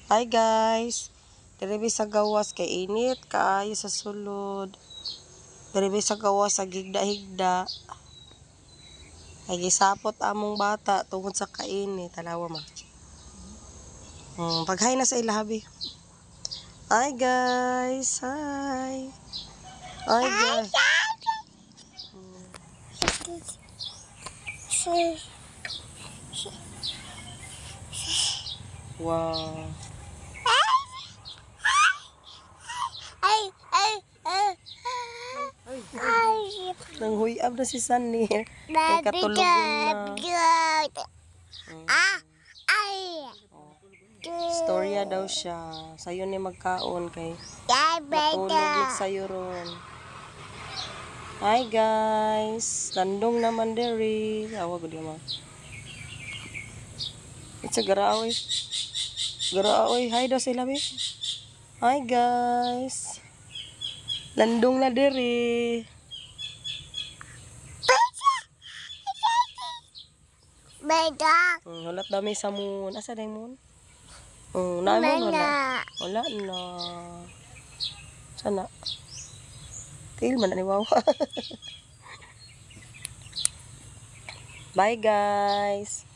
Hi guys. Diri sa gawas kay init kaayo sa sulod. Diri sa gawas sa higda-higda. Ay gisapot among bata tungod sa kainit. Talawa ma. Paghay na sa ilabi. Hi guys. Hi. Hi guys. Wow. Nanghuyab na si Sunny. May katulugon na. Storya daw siya. Sayo ni magkaon kay matulog sayo ron. Hi guys. Landong naman diri. Awa ko di mo. It's a garaoy. Garaoy. Hi daw sila be. Hi guys. Landong na diri. Beda. Hulat dami sa moon. Asa day moon? Namin wala. Wala na. Sana. Til man na ni Wawa. Bye guys.